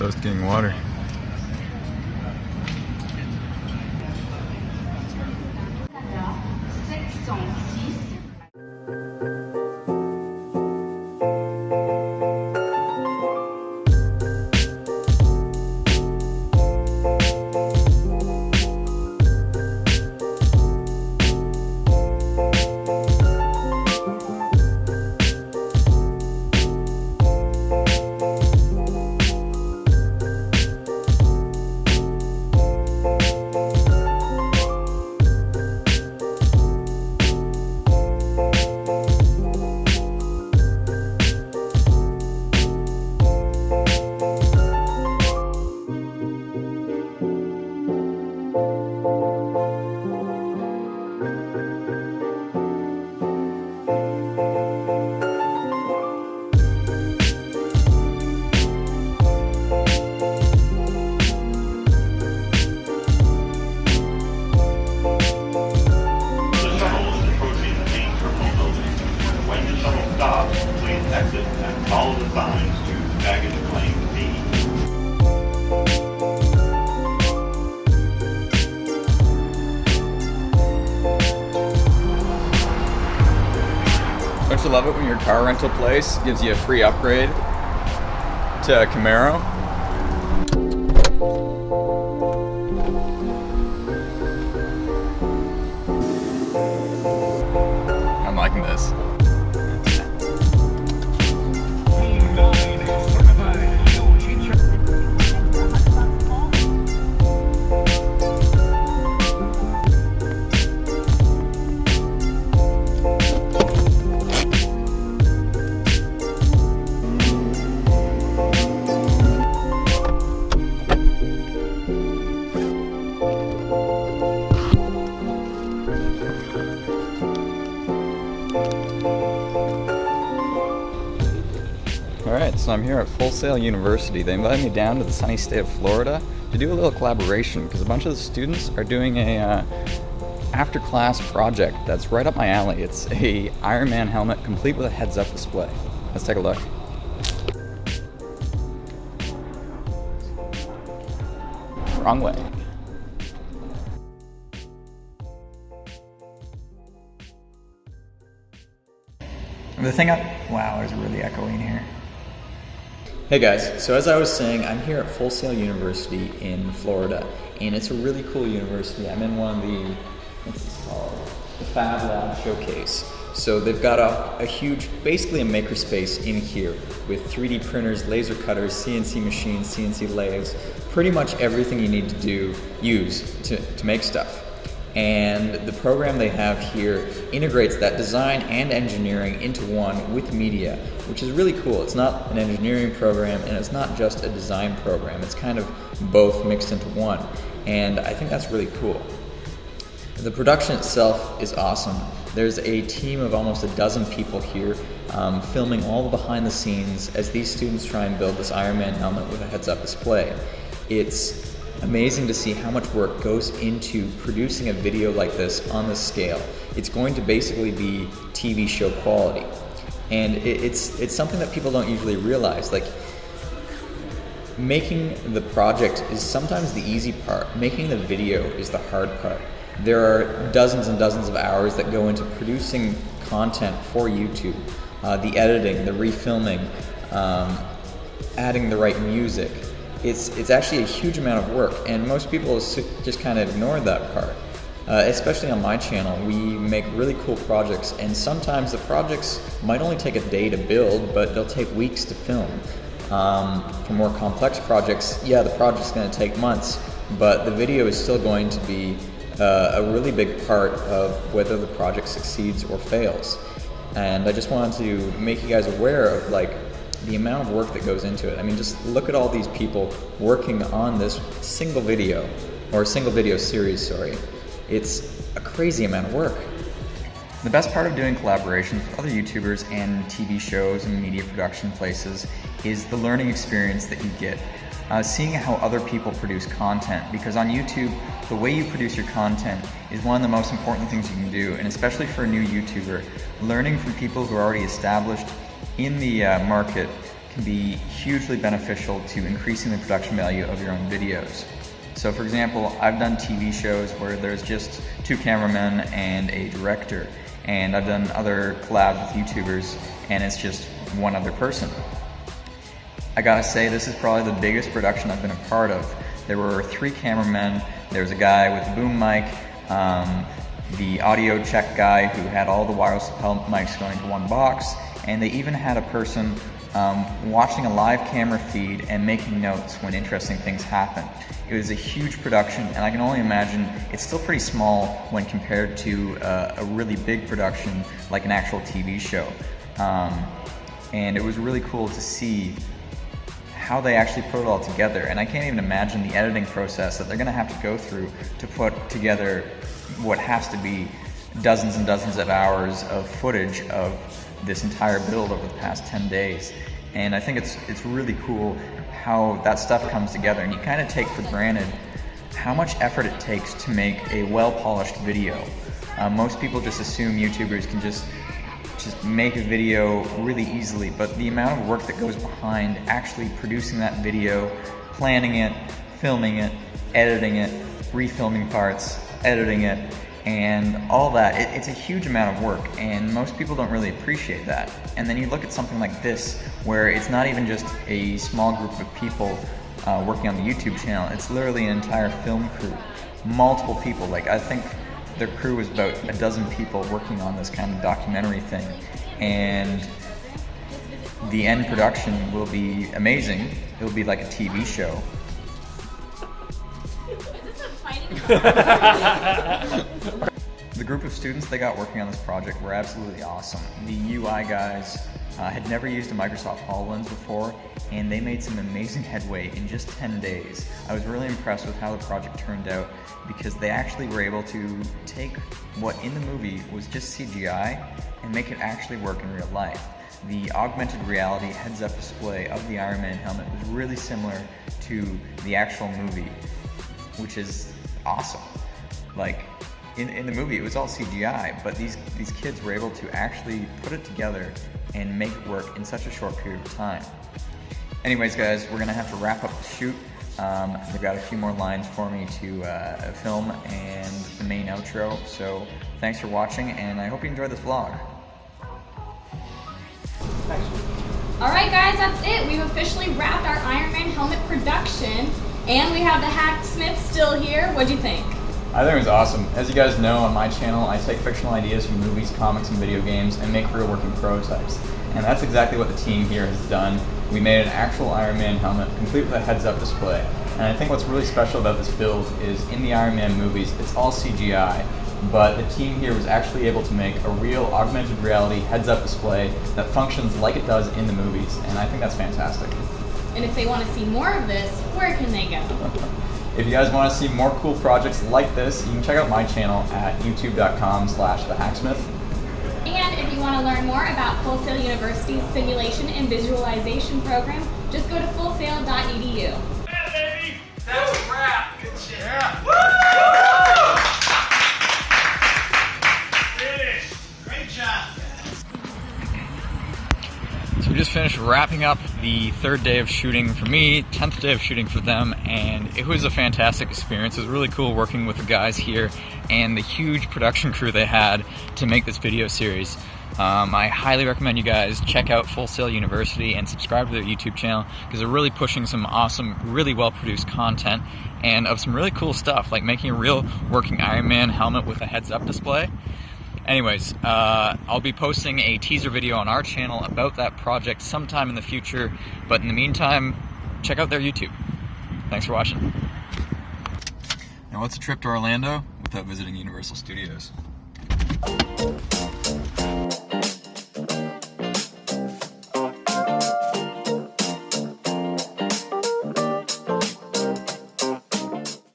Toast getting water. Follow the signs to baggage claim B. Don't you love it when your car rental place gives you a free upgrade to a Camaro? I'm liking this. Alright, so I'm here at Full Sail University. They invited me down to the sunny state of Florida to do a little collaboration because a bunch of the students are doing a after-class project that's right up my alley. It's a Iron Man helmet complete with a heads-up display. Let's take a look. Wrong way. Wow, there's really echoing here. Hey guys, so as I was saying, I'm here at Full Sail University in Florida, and it's a really cool university. I'm in one of the, what's this called? The Fab Lab Showcase. So they've got a huge, basically a makerspace in here with 3D printers, laser cutters, CNC machines, CNC lathes, pretty much everything you need to use to make stuff. And the program they have here integrates that design and engineering into one with media, which is really cool. It's not an engineering program and it's not just a design program. It's kind of both mixed into one. And I think that's really cool. The production itself is awesome. There's a team of almost a dozen people here filming all the behind the scenes as these students try and build this Iron Man helmet with a heads-up display. It's amazing to see how much work goes into producing a video like this on this scale. It's going to basically be TV show quality. And it's something that people don't usually realize. Like, making the project is sometimes the easy part. Making the video is the hard part. There are dozens and dozens of hours that go into producing content for YouTube. The editing, the refilming, adding the right music. It's actually a huge amount of work, and most people just kind of ignore that part. Especially on my channel, we make really cool projects, and sometimes the projects might only take a day to build, but they'll take weeks to film. For more complex projects, yeah, the project's going to take months, but the video is still going to be a really big part of whether the project succeeds or fails. And I just wanted to make you guys aware of the amount of work that goes into it. I mean, just look at all these people working on this single video, or single video series, sorry. It's a crazy amount of work. The best part of doing collaborations with other YouTubers and TV shows and media production places is the learning experience that you get. Seeing how other people produce content, because on YouTube, the way you produce your content is one of the most important things you can do, and especially for a new YouTuber, learning from people who are already established in the market can be hugely beneficial to increasing the production value of your own videos. So for example, I've done TV shows where there's just 2 cameramen and a director, and I've done other collabs with YouTubers and it's just 1 other person. I gotta say, this is probably the biggest production I've been a part of. There were 3 cameramen, there's a guy with a boom mic, the audio check guy who had all the wireless lapel mics going to 1 box, and they even had a person watching a live camera feed and making notes when interesting things happen. It was a huge production, and I can only imagine it's still pretty small when compared to a really big production like an actual TV show. And it was really cool to see how they actually put it all together, and I can't even imagine the editing process that they're going to have to go through to put together what has to be dozens and dozens of hours of footage of this entire build over the past 10 days. And I think it's really cool how that stuff comes together, and you kind of take for granted how much effort it takes to make a well-polished video. Most people just assume YouTubers can just make a video really easily, but the amount of work that goes behind actually producing that video, planning it, filming it, editing it, refilming parts, editing it, and all that, it's a huge amount of work, and most people don't really appreciate that. And then you look at something like this, where it's not even just a small group of people working on the YouTube channel, it's literally an entire film crew, multiple people. Like, I think their crew was about a dozen people working on this kind of documentary thing, and the end production will be amazing. It'll be like a TV show. The group of students they got working on this project were absolutely awesome. The UI guys had never used a Microsoft HoloLens before, and they made some amazing headway in just 10 days. I was really impressed with how the project turned out, because they actually were able to take what in the movie was just CGI and make it actually work in real life. The augmented reality heads-up display of the Iron Man helmet was really similar to the actual movie, which is awesome. Like, in the movie it was all CGI, but these kids were able to actually put it together and make it work in such a short period of time. Anyways guys, we're gonna have to wrap up the shoot. They've got a few more lines for me to film and the main outro, so thanks for watching, and I hope you enjoyed this vlog. Alright guys, that's it. We've officially wrapped our Iron Man helmet production, and we have the Hacksmith still here. What'd you think? I think it was awesome. As you guys know, on my channel, I take fictional ideas from movies, comics, and video games and make real working prototypes. And that's exactly what the team here has done. We made an actual Iron Man helmet, complete with a heads-up display. And I think what's really special about this build is in the Iron Man movies, it's all CGI, but the team here was actually able to make a real augmented reality heads-up display that functions like it does in the movies. And I think that's fantastic. And if they want to see more of this, where can they go? If you guys want to see more cool projects like this, you can check out my channel at youtube.com/thehacksmith. And if you want to learn more about Full Sail University's simulation and visualization program, just go to fullsail.edu. Yeah, baby! That's a wrap! Good shit! Yeah! Finished! Great job! So we just finished wrapping up the 3rd day of shooting for me, 10th day of shooting for them, and it was a fantastic experience. It was really cool working with the guys here and the huge production crew they had to make this video series. I highly recommend you guys check out Full Sail University and subscribe to their YouTube channel, because they're really pushing some awesome, really well-produced content and of some really cool stuff, like making a real working Iron Man helmet with a heads-up display. Anyways, I'll be posting a teaser video on our channel about that project sometime in the future, but in the meantime, check out their YouTube. Thanks for watching. Now what's a trip to Orlando without visiting Universal Studios?